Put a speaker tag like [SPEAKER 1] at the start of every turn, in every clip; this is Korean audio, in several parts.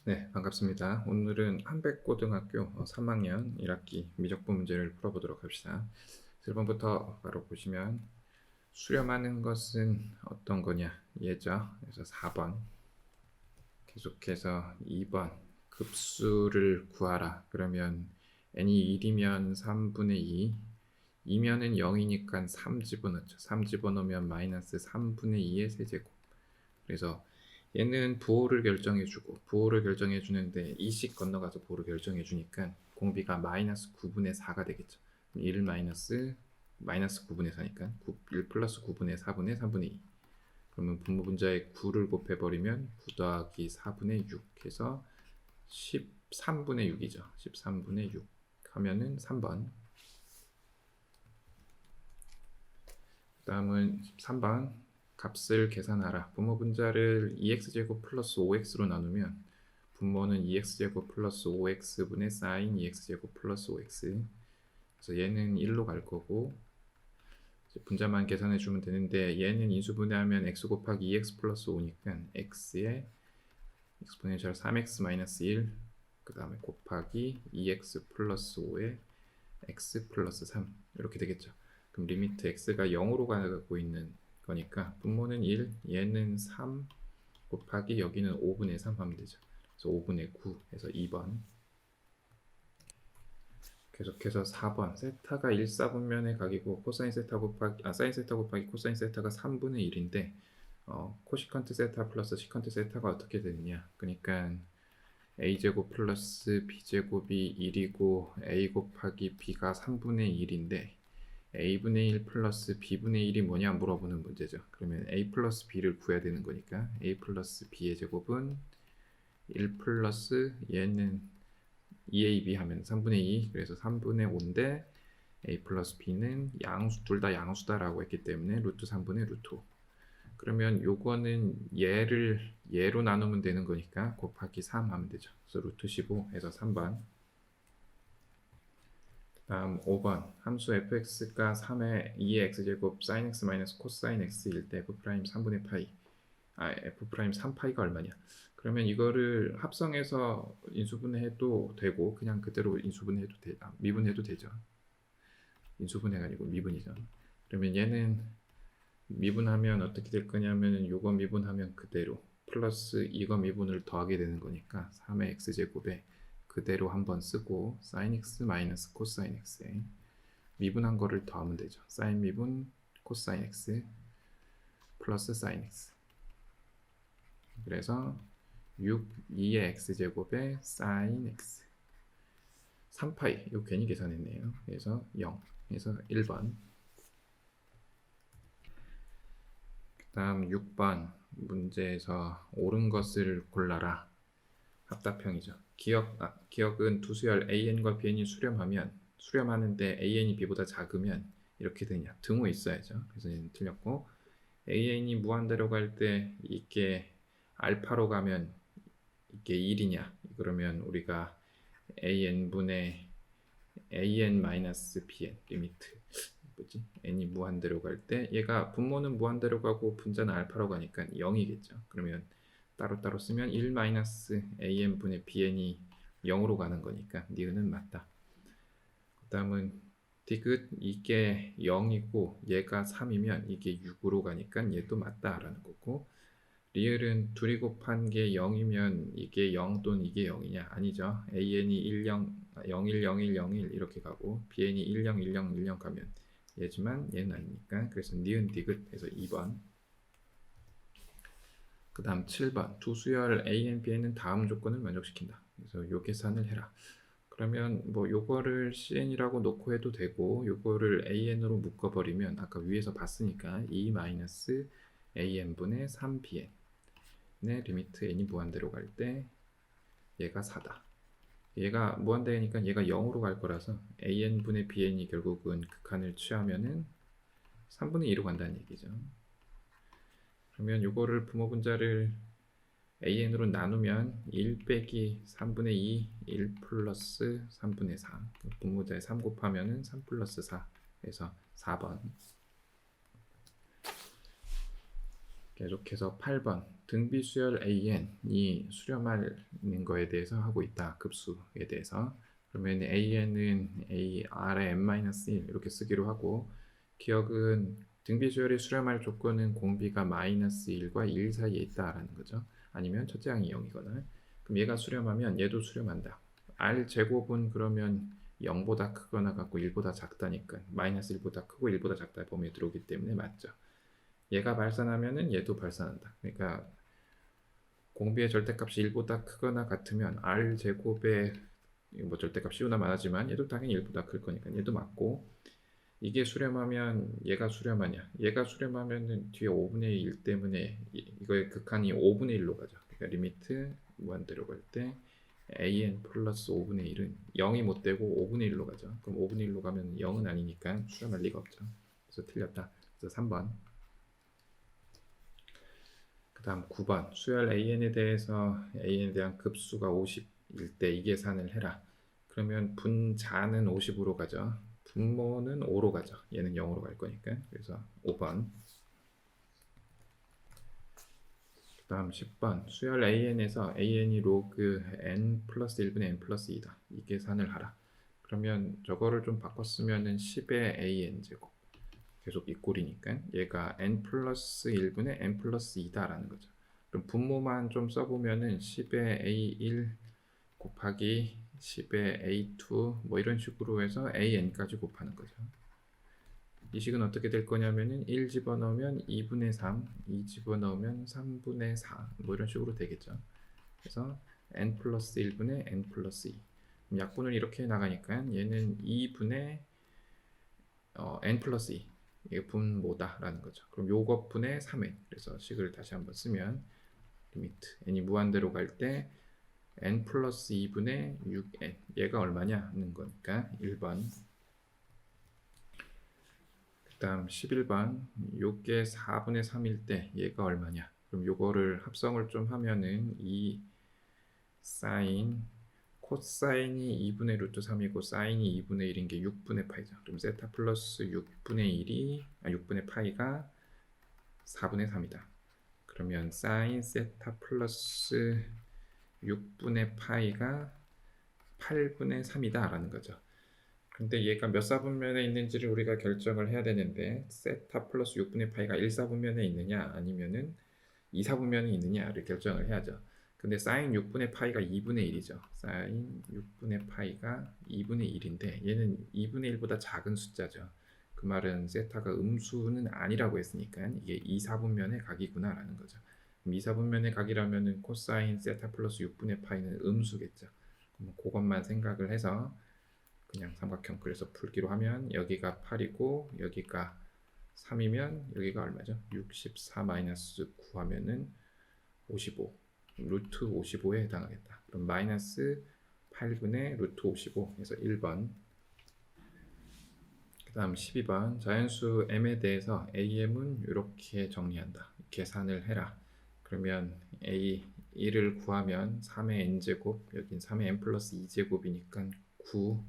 [SPEAKER 1] 네, 반갑습니다. 오늘은 한백고등학교 3학년 1학기 미적분 문제를 풀어보도록 합시다. 1번부터 바로 보시면 수렴하는 것은 어떤 거냐? 예죠. 그래서 4번. 계속해서 2번. 급수를 구하라. 그러면 n이 1이면 3분의 2. 2면은 0이니까 3 집어넣죠. 3 집어넣으면 마이너스 3분의 2의 세제곱. 그래서 얘는 부호를 결정해 주는데 2씩 건너가서 부호를 결정해 주니까 공비가 마이너스 9분의 4가 되겠죠. 1 마이너스 9분의 4니까 1 플러스 9분의 4분의 3분의 2. 그러면 분모분자에 9를 곱해버리면 9 더하기 4분의 6 해서 13분의 6이죠. 13분의 6 하면은 3번. 다음은 13번. 값을 계산하라. 분모분자를 2x제곱 플러스 5x로 나누면 분모는 2x제곱 플러스 5x분의 사인 2x제곱 플러스 5x. 그래서 얘는 1로 갈 거고 분자만 계산해 주면 되는데 얘는 인수분해하면 x 곱하기 2x 플러스 5니까 x에 익스포넨셜 3x 마이너스 1, 그 다음에 곱하기 2x 플러스 5에 x 플러스 3 이렇게 되겠죠. 그럼 리미트 x가 0으로 가고 있는 거니까 분모는 1, 얘는 3 곱하기 여기는 5분의 3 하면 되죠. 그래서 5분의 9 해서 2번. 계속해서 4번. 세타가 1사분면의 각이고 코사인 세타 곱하기 사인 세타 곱하기 코사인 세타가 3분의 1인데 코시컨트 세타 플러스 시컨트 세타가 어떻게 되느냐? 그러니까 a제곱 플러스 b제곱이 1이고 a 곱하기 b가 3분의 1인데 a분의 1 플러스 b분의 1이 뭐냐 물어보는 문제죠. 그러면 a 플러스 b를 구해야 되는 거니까 a 플러스 b의 제곱은 1 플러스 얘는 2ab 하면 3분의 2, 그래서 3분의 5인데 a 플러스 b는 양수, 둘 다 양수다라고 했기 때문에 루트 3분의 루트 5. 그러면 요거는 얘로 나누면 되는 거니까 곱하기 3 하면 되죠. 그래서 루트 15 해서 3번. 다음 5번. 함수 fx가 3의 2의 x제곱 sin x 마이너스 코사인 x일 때 f 프라임 3분의 파이 f 프라임 3파이가 얼마냐? 그러면 이거를 합성해서 인수분해해도 되고 그냥 그대로 인수분해해도 미분해도 되죠. 인수분해가 아니고 미분이죠. 그러면 얘는 미분하면 어떻게 될 거냐면 요거 미분하면 그대로 플러스 이거 미분을 더하게 되는 거니까 3의 x제곱에 그대로 한번 쓰고 sin x 마이너스 코사인 x에 미분한 거를 더하면 되죠. sin 미분 코사인 x 플러스 sin x. 그래서 6, 2의 x제곱에 sin x 3파이, 이거 괜히 계산했네요. 그래서 0, 그래서 1번. 그 다음 6번 문제에서 옳은 것을 골라라. 합답형이죠. 기억은 두 수열 an과 bn이 수렴하는데 an이 b보다 작으면 이렇게 되냐. 등호 있어야죠. 그래서 얘는 틀렸고 an이 무한대로 갈 때 이게 알파로 가면 이게 1이냐. 그러면 우리가 an분의 an-bn 리미트 뭐지? n이 무한대로 갈 때 얘가 분모는 무한대로 가고 분자는 알파로 가니까 0이겠죠. 그러면 따로따로 쓰면 1-an분의 bn이 0으로 가는 거니까 니은은 맞다. 그 다음은 디귿 이게 0이고 얘가 3이면 이게 6으로 가니까 얘도 맞다라는 거고 리을은 둘이 곱한 게 0이면 이게 0 또는 이게 0이냐? 아니죠. an이 10, 01, 01, 01 이렇게 가고 bn이 10, 10, 10 가면 얘지만 얘는 아니니까 그래서 니은 디귿 해서 2번. 그 다음 7번. 두 수열 a, b는 다음 조건을 만족시킨다. 그래서 요 계산을 해라. 그러면 뭐 요거를 cn이라고 놓고 해도 되고 요거를 an으로 묶어버리면 아까 위에서 봤으니까 2-an분의 3bn 의 리미트 n이 무한대로 갈 때 얘가 4다. 얘가 무한대니까 얘가 0으로 갈 거라서 an분의 bn이 결국은 극한을 취하면은 3분의 2로 간다는 얘기죠. 그러면 요거를 부모분자를 an으로 나누면 1 빼기 3분의 2, 1 플러스 3분의 4. 분모자에 3 곱하면은 3 플러스 4 해서 4번. 계속해서 8번. 등비 수열 AN이 수렴하는 거에 대해서 하고 있다. 급수에 대해서. 그러면 AN은 AR의 n-1 이렇게 쓰기로 하고, 기억은 등비 수열이 수렴할 조건은 공비가 -1과 1 사이에 있다라는 거죠. 아니면 첫째 항이 0이거나. 그럼 얘가 수렴하면 얘도 수렴한다. R 제곱은 그러면 0보다 크거나 같고 1보다 작다니까 -1보다 크고 1보다 작다 범위에 들어오기 때문에 맞죠. 얘가 발산하면은 얘도 발산한다. 그러니까 공비의 절대값이 1보다 크거나 같으면 R 제곱의 뭐 절대값 C보다 많아지만 얘도 당연히 1보다 클 거니까 얘도 맞고, 이게 수렴하면 얘가 수렴하냐? 얘가 수렴하면은 뒤에 5분의 1 때문에 이거의 극한이 5분의 1로 가죠. 그러니까 리미트 무한대로 갈 때 an 플러스 5분의 1은 0이 못 되고 5분의 1로 가죠. 그럼 5분의 1로 가면 0은 아니니까 수렴할 리가 없죠. 그래서 틀렸다. 그래서 3번. 그 다음 9번. 수열 an에 대해서 an에 대한 급수가 50일 때 이 계산을 해라. 그러면 분자는 50으로 가죠. 분모는 5로 가죠. 얘는 0으로 갈 거니까. 그래서 5번. 그 다음 10번. 수열 an에서 an이 로그 n 플러스 1분의 n 플러스 2다. 이 계산을 하라. 그러면 저거를 좀 바꿨으면은 10의 an 제곱. 계속 이 꼴이니까 얘가 n 플러스 1분의 n 플러스 2다라는 거죠. 그럼 분모만 좀 써보면은 10의 a1 곱하기 10의 a2 뭐 이런 식으로 해서 an까지 곱하는 거죠. 이 식은 어떻게 될 거냐면은 1 집어넣으면 2분의 3, 2 집어넣으면 3분의 4 뭐 이런 식으로 되겠죠. 그래서 n 플러스 1분의 n 플러스 2. 약분을 이렇게 나가니까 얘는 2분의 n 플러스 2. 이게 분모다라는 거죠. 그럼 요것 분의 3n. 그래서 식을 다시 한번 쓰면 리미트 n이 무한대로 갈 때 n 플러스 2분의 6n. 얘가 얼마냐는 거니까 1번. 그 다음 11번. 요게 4분의 3일 때 얘가 얼마냐. 그럼 요거를 합성을 좀 하면은 2 사인 코사인이 2분의 루트 3이고 사인이 2분의 1인 게 6분의 파이죠. 그럼 세타 플러스 6분의 파이가 4분의 3이다. 그러면 사인 세타 플러스 6분의 파이가 8분의 3이다 라는 거죠. 근데 얘가 몇 사분면에 있는지를 우리가 결정을 해야 되는데, 세타 플러스 6분의 파이가 1사분면에 있느냐 아니면은 2사분면에 있느냐를 결정을 해야죠. 근데 사인 6분의 파이가 2분의 1이죠. 사인 6분의 파이가 2분의 1인데 얘는 2분의 1보다 작은 숫자죠. 그 말은 세타가 음수는 아니라고 했으니까 이게 2사분면의 각이구나 라는 거죠. 그럼 2사분면의 각이라면은 코사인 세타 플러스 6분의 파이는 음수겠죠. 그럼 그것만 생각을 해서 그냥 삼각형 그래서 풀기로 하면 여기가 8이고 여기가 3이면 여기가 얼마죠? 64 마이너스 9 하면은 55. 루트 55에 해당하겠다. 그럼 마이너스 8분의 루트 55 해서 1번. 그 다음 12번. 자연수 m에 대해서 am은 이렇게 정리한다. 계산을 해라. 그러면 a 1을 구하면 3의 n제곱, 여긴 3의 n 플러스 2제곱이니까 9.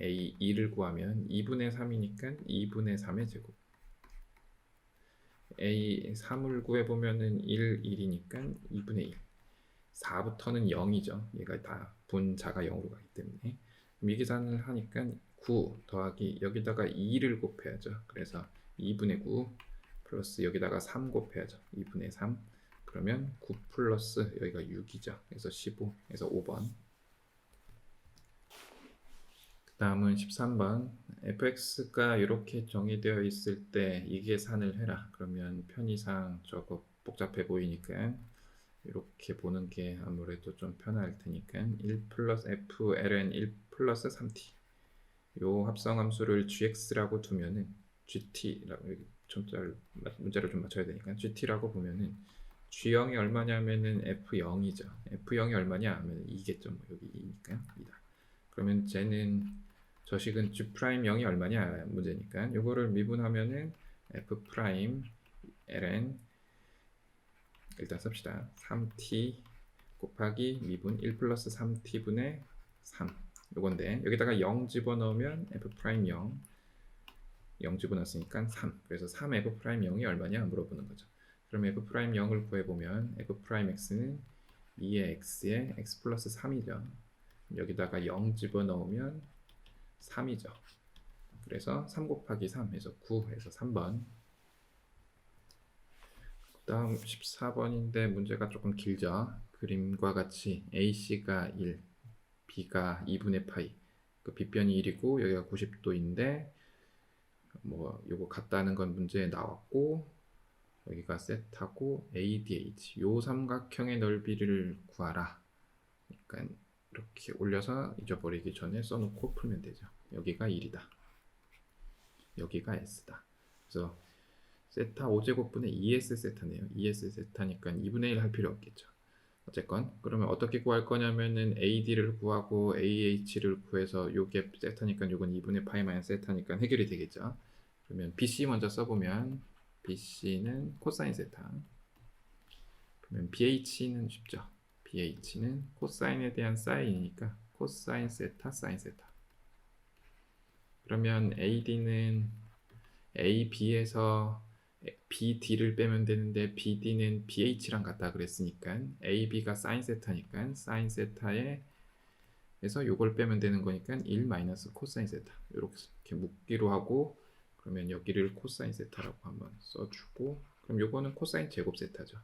[SPEAKER 1] a 2를 구하면 2분의 3이니까 2분의 3의 제곱. a 3을 구해보면은 1, 1이니까 2분의 1. 4부터는 0이죠. 얘가 다 분자가 0으로 가기 때문에. 이 계산을 하니까 9 더하기 여기다가 2를 곱해야죠. 그래서 2분의 9 플러스 여기다가 3 곱해야죠. 2분의 3. 그러면 9 플러스 여기가 6이죠. 그래서 15. 그래서 5번. 그 다음은 13번. fx가 이렇게 정의되어 있을 때 이 계산을 해라. 그러면 편의상 저거 복잡해 보이니까 이렇게 보는 게 아무래도 좀 편할 테니까 1 플러스 f ln 1 플러스 3t 요 합성함수를 gx라고 두면은 gt라고 여기 문자를 좀 맞춰야 되니까 gt라고 보면은 g0이 얼마냐면은 f0이죠. f0이 얼마냐 하면 2겠죠. 뭐 여기 2니까 2다. 그러면 쟤는 저식은 g'0이 얼마냐 문제니까 요거를 미분하면은 f' ln 일단 씁시다. 3t 곱하기 미분 1 플러스 3t분의 3 요건데 여기다가 0 집어넣으면 f'0 0 집어넣었으니까 3. 그래서 3f'0이 얼마냐 물어보는 거죠. 그럼 f 프라임 0을 구해보면 f 프라임 x는 2의 x에 x 플러스 3이죠. 여기다가 0 집어넣으면 3이죠. 그래서 3 곱하기 3 해서 9 해서 3번. 그 다음 14번인데 문제가 조금 길죠. 그림과 같이 AC가 1, B가 2분의 파이, 그 빗변이 1이고 여기가 90도인데 뭐 요거 같다는 건 문제에 나왔고, 여기가 세타고 ADH 요 삼각형의 넓이를 구하라. 그러니까 이렇게 올려서 잊어버리기 전에 써놓고 풀면 되죠. 여기가 1이다. 여기가 S다. 그래서 세타 5제곱분의 2S 세타네요. 2S 세타니까 2분의 1 할 필요 없겠죠. 어쨌건 그러면 어떻게 구할 거냐면은 AD를 구하고 AH를 구해서 요게 세타니까 요건 2분의 파이 마이너스 세타니까 해결이 되겠죠. 그러면 BC 먼저 써보면 BC는 코사인 세타. 그러면 BH는 쉽죠. BH는 코사인에 대한 사인이니까 코사인 세타 사인 세타. 그러면 AD는 AB에서 BD를 빼면 되는데 BD는 BH랑 같다 그랬으니까 AB가 사인 세타니까 사인 세타에 에서 요걸 빼면 되는 거니까 1 마이너스 코사인 세타 이렇게 묶기로 하고, 그러면 여기를 코사인 세타라고 한번 써주고, 그럼 요거는 코사인 제곱 세타죠.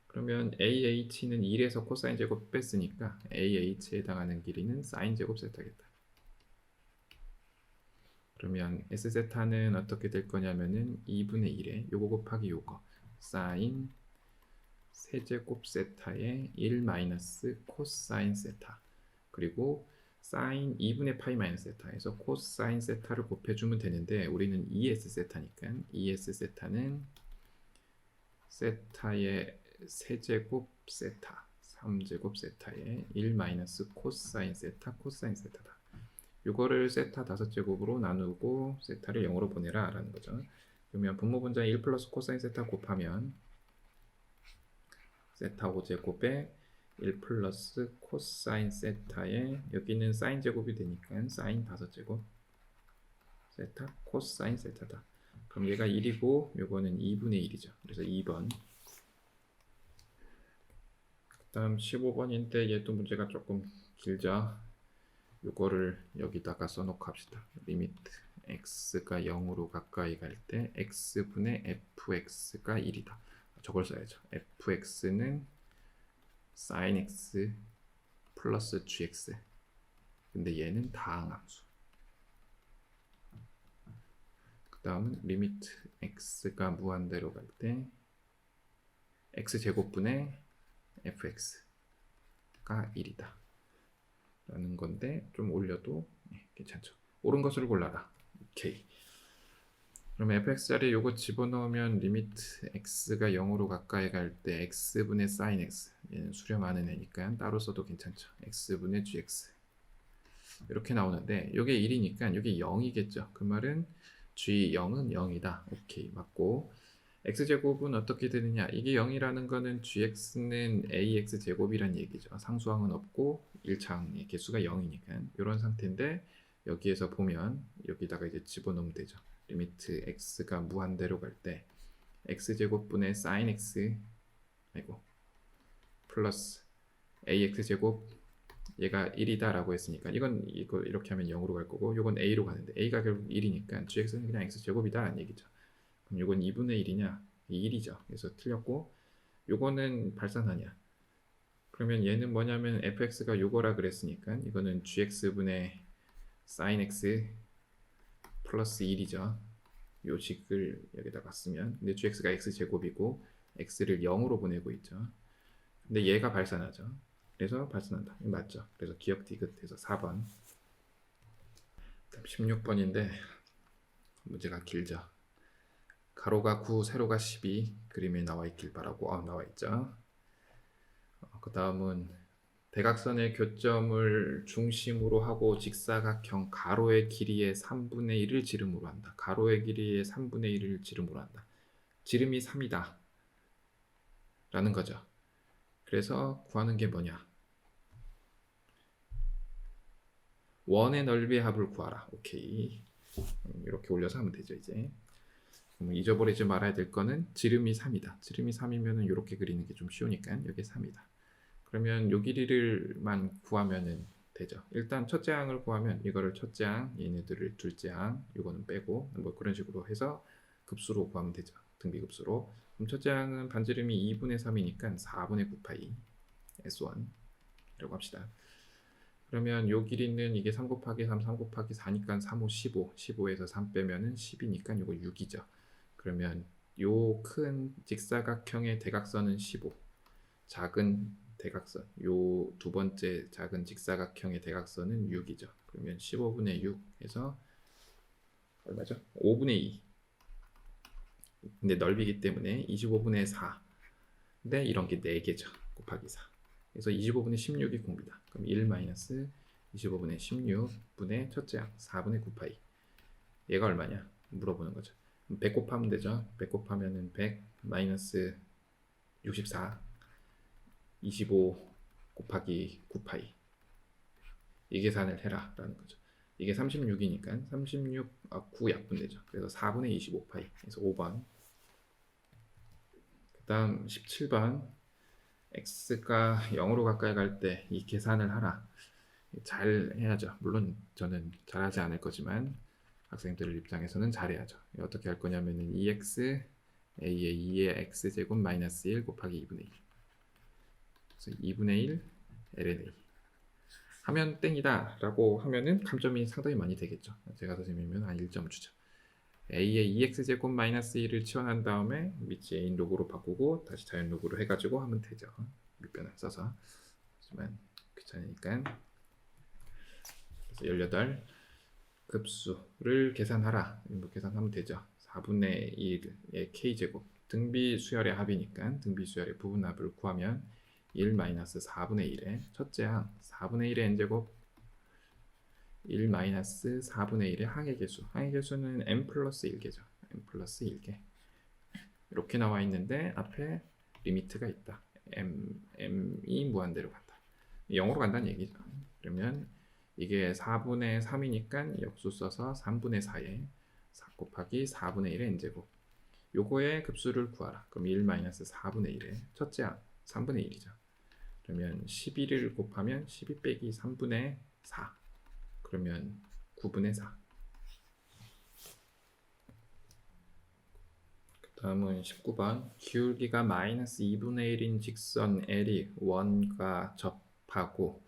[SPEAKER 1] 그러면 AH는 1에서 코사인 제곱 뺐으니까 AH에 해당하는 길이는 사인 제곱 세타겠다. 그러면 S세타는 어떻게 될 거냐면은 2분의 1에 요거 곱하기 요거 사인 세제곱 세타에 1 마이너스 코사인 세타, 그리고 사인 2분의 파이 마이너스 세타에서 코사인 세타를 곱해주면 되는데 우리는 2S 세타니까 2S 세타는 세타의 세제곱 세타 3제곱 세타에 1 마이너스 코사인 세타 코사인 세타다. 이거를 세타 5제곱으로 나누고 세타를 0으로 보내라 라는 거죠. 그러면 분모분자 1 플러스 코사인 세타 곱하면 세타 5제곱에 1 플러스 코사인 세타에 여기는 사인 제곱이 되니까 사인 5제곱 세타 코사인 세타다. 그럼 얘가 1이고 요거는 2분의 1이죠. 그래서 2번. 그 다음 15번인데 얘도 문제가 조금 길죠. 요거를 여기다가 써놓고 합시다. 리미트 x가 0으로 가까이 갈 때 x분의 fx가 1이다. 저걸 써야죠. fx는 sin x 플러스 gx. 근데 얘는 다항함수. 그 다음은 리미트 x가 무한대로 갈 때 x제곱분의 fx가 1이다 라는 건데, 좀 올려도 괜찮죠. 옳은 것을 골라라. 오케이. 그러면 fx 자리에 요거 집어넣으면 리미트 x가 0으로 가까이 갈 때 x분의 sin x, 얘는 수렴하는 애니까 따로 써도 괜찮죠. x분의 gx 이렇게 나오는데 요게 1이니까 요게 0이겠죠. 그 말은 g0은 0이다. 오케이, 맞고, x제곱은 어떻게 되느냐, 이게 0이라는 거는 gx는 ax제곱이란 얘기죠. 상수항은 없고 1차항의 개수가 0이니까 이런 상태인데, 여기에서 보면 여기다가 이제 집어넣으면 되죠. 리미트 x가 무한대로 갈 때 x제곱분의 sin x 플러스 ax제곱, 얘가 1이다 라고 했으니까 이거 이렇게 하면 0으로 갈 거고, 요건 a로 가는데 a가 결국 1이니까 gx는 그냥 x제곱이다 라는 얘기죠. 그럼 요건 2분의 1이냐? 1이죠. 그래서 틀렸고, 요거는 발산하냐? 그러면 얘는 뭐냐면 fx가 요거라 그랬으니까 이거는 gx분의 sin x 플러스 1이죠. 요 식을 여기다가 쓰면, 근데 gx가 x제곱이고 x를 0으로 보내고 있죠. 근데 얘가 발산하죠. 그래서 발산한다. 맞죠? 그래서 기억 디귿해서 4번. 16번인데 문제가 길죠. 가로가 9, 세로가 12 그림에 나와 있길 바라고. 나와 있죠. 그 다음은 대각선의 교점을 중심으로 하고 직사각형 가로의 길이의 3분의 1을 지름으로 한다. 가로의 길이의 3분의 1을 지름으로 한다. 지름이 3이다 라는 거죠. 그래서 구하는 게 뭐냐? 원의 넓이의 합을 구하라. 오케이. 이렇게 올려서 하면 되죠. 이제 그럼 잊어버리지 말아야 될 거는 지름이 3이다. 지름이 3이면은 이렇게 그리는 게 좀 쉬우니까 여기 3이다. 그러면 요 길이를만 구하면은 되죠. 일단 첫째 항을 구하면 이거를 첫째 항, 얘네들을 둘째 항, 이거는 빼고 뭐 그런 식으로 해서 급수로 구하면 되죠. 등비급수로. 그럼 첫째 항은 반지름이 2분의 3이니까 4분의 9파이 S1이라고 합시다. 그러면 요 길이는 이게 3 곱하기 3, 3 곱하기 4니까 3, 5, 15. 15에서 3 빼면은 10이니까 요거 6이죠. 그러면 요 큰 직사각형의 대각선은 15. 작은 대각선, 요 두 번째 작은 직사각형의 대각선은 6이죠. 그러면 15분의 6 해서 얼마죠? 5분의 2. 근데 넓이기 때문에 25분의 4. 근데 이런 게 4개죠. 곱하기 4. 그래서 25분의 16이 공비다. 그럼 1 마이너스 25분의 16분의 첫째 항 4분의 9파이. 얘가 얼마냐? 물어보는 거죠. 100 곱하면 되죠. 100 곱하면은 100 마이너스 64 25 곱하기 9파이. 이 계산을 해라 라는 거죠. 이게 36이니까 36, 9 약분되죠. 그래서 4분의 25파이. 그래서 5번. 그 다음 17번. x가 0으로 가까이 갈 때 이 계산을 하라. 잘 해야죠. 물론 저는 잘하지 않을 거지만 학생들 입장에서는 잘해야죠. 어떻게 할 거냐면은 2x a의 2의 x제곱 마이너스 1 곱하기 2분의 1. 그래서 2분의 1 ln a. 하면 땡이다 라고 하면은 감점이 상당히 많이 되겠죠. 제가 선생님이면 한 1점 주죠. a의 2x제곱 마이너스 1을 치환한 다음에 밑에 a인 로그로 바꾸고 다시 자연 로그로 해가지고 하면 되죠. 밑변을 써서. 하지만 귀찮으니까. 그래서 18 급수를 계산하라. 뭐 계산하면 되죠. 4분의 1의 k제곱. 등비 수열의 합이니까 등비 수열의 부분합을 구하면 1 마이너스 4분의 1의 첫째 항 4분의 1의 n제곱 1 마이너스 4분의 1의 항의 개수. 항의 개수는 n 플러스 1개죠. n 플러스 1개. 이렇게 나와 있는데 앞에 리미트가 있다. m이 무한대로 간다. 0으로 간다는 얘기죠. 그러면 이게 4분의 3이니까 역수 써서 3분의 4에 4 곱하기 4분의 1의 n제곱. 요거의 급수를 구하라. 그럼 1 마이너스 4분의 1의 첫째 항 3분의 1이죠. 그러면 11을 곱하면 12 빼기 3분의 4. 그러면 9분의 4. 그 다음은 19번. 기울기가 마이너스 2분의 1인 직선 L이 1과 접하고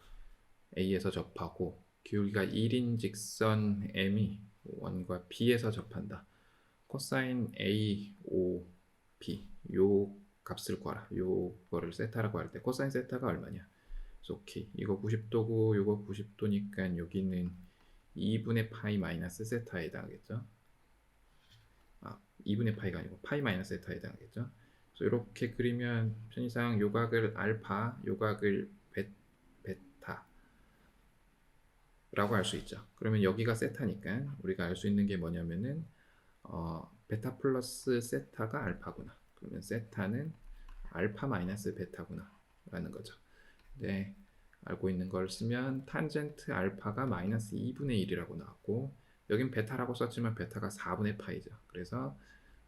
[SPEAKER 1] A에서 접하고 기울기가 1인 직선 M이 1과 B에서 접한다. 코사인 A, O, B 요 값을 구하라. 요거를 세타라고 할 때 코사인 세타가 얼마냐? 오케이. 이거 90도고 요거 90도니까 여기는 2분의 파이 마이너스 세타에 해당하겠죠. 2분의 파이가 아니고 파이 마이너스 세타에 해당하겠죠. 그래서 이렇게 그리면 편의상 요각을 알파, 요각을 베타 라고 할 수 있죠. 그러면 여기가 세타니까 우리가 알 수 있는 게 뭐냐면은 베타 플러스 세타가 알파구나. 그러면 세타는 알파 마이너스 베타구나 라는 거죠. 네, 알고 있는 걸 쓰면 탄젠트 알파가 마이너스 2분의 1이라고 나왔고 여긴 베타라고 썼지만 베타가 4분의 파이죠. 그래서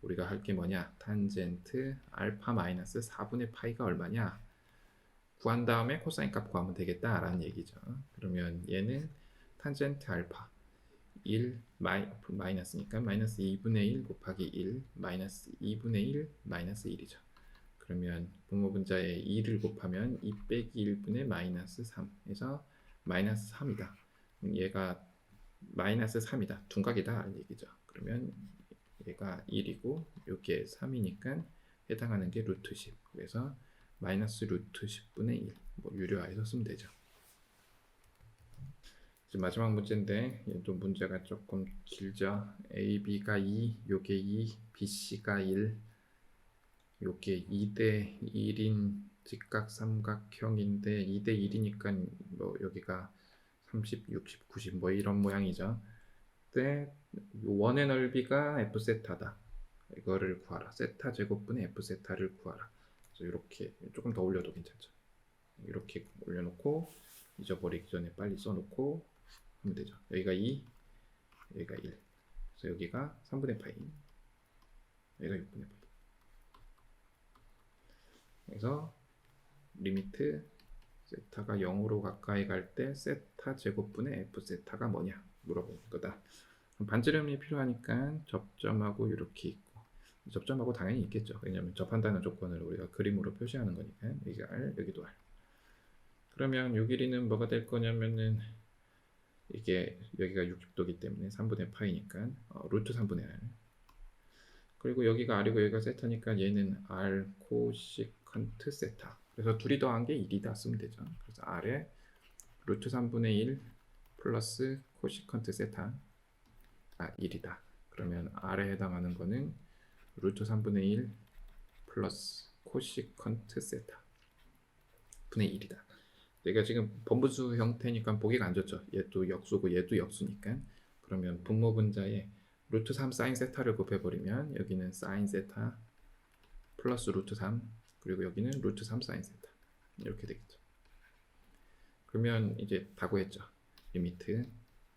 [SPEAKER 1] 우리가 할 게 뭐냐? 탄젠트 알파 마이너스 4분의 파이가 얼마냐? 구한 다음에 코사인 값 구하면 되겠다라는 얘기죠. 그러면 얘는 탄젠트 알파 1 마이너스니까 마이너스 2분의 1 곱하기 1 마이너스 2분의 1 마이너스 1이죠. 그러면 분모분자에 2를 곱하면 2 빼기 1분의 마이너스 3 해서 마이너스 3이다. 얘가 마이너스 3이다. 둔각이다 라는 얘기죠. 그러면 얘가 1이고 여기에 3이니까 해당하는 게 루트 10. 그래서 마이너스 루트 10분의 1. 뭐 유료화해서 쓰면 되죠. 이제 마지막 문제인데 얘도 문제가 조금 길죠. A, B가 2, 요게 2, B, C가 1. 요게 2대 1인 직각 삼각형인데 2대 1이니까 뭐 여기가 30, 60, 90 뭐 이런 모양이죠. 근데 원의 넓이가 f 세타다. 이거를 구하라. 세타 제곱분의 f 세타를 구하라. 그래서 이렇게 조금 더 올려도 괜찮죠. 이렇게 올려놓고 잊어버리기 전에 빨리 써놓고 하면 되죠. 여기가 2, 여기가 1. 그래서 여기가 3분의 파이. 여기가 6분의 파이. 그래서 리미트 세타가 0으로 가까이 갈 때 세타 제곱분의 f 세타가 뭐냐 물어보는 거다. 반지름이 필요하니까 접점하고 이렇게 있고, 접점하고 당연히 있겠죠. 왜냐하면 접한다는 조건을 우리가 그림으로 표시하는 거니까. 여기가 r, 여기도 r. 그러면 요 길이는 뭐가 될 거냐면은 이게 여기가 60도기 때문에 3분의 파이니까 루트 3분의 r. 그리고 여기가 r이고 여기가 세타니까 얘는 r 코시컨트 세타. 그래서 둘이 더한 게 1이다 쓰면 되죠. 그래서 r에 루트 3분의 1 플러스 코시컨트 세타 1이다. 그러면 r에 해당하는 거는 루트 3분의 1 플러스 코시컨트 세타 분의 1이다. 내가 지금 번분수 형태니까 보기가 안 좋죠. 얘도 역수고 얘도 역수니까. 그러면 분모분자에 루트 3 사인 세타를 곱해버리면 여기는 사인 세타 플러스 루트 3, 그리고 여기는 루트 3 사인 세타 이렇게 되겠죠. 그러면 이제 다 구했죠. 리미트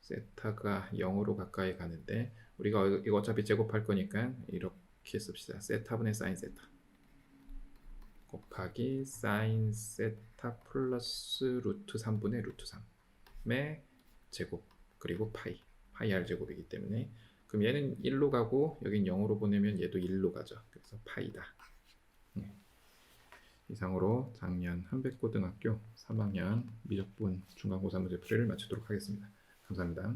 [SPEAKER 1] 세타가 0으로 가까이 가는데 우리가 이거 어차피 제곱할 거니까 이렇게 씁시다. 세타분의 사인 세타 곱하기 사인 세타 플러스 루트 3분의 루트 3의 제곱 그리고 파이 r 제곱이기 때문에, 그럼 얘는 1로 가고 여긴 0으로 보내면 얘도 1로 가죠. 그래서 파이다. 이상으로 작년 한백고등학교 3학년 미적분 중간고사 문제 풀이를 마치도록 하겠습니다. 감사합니다.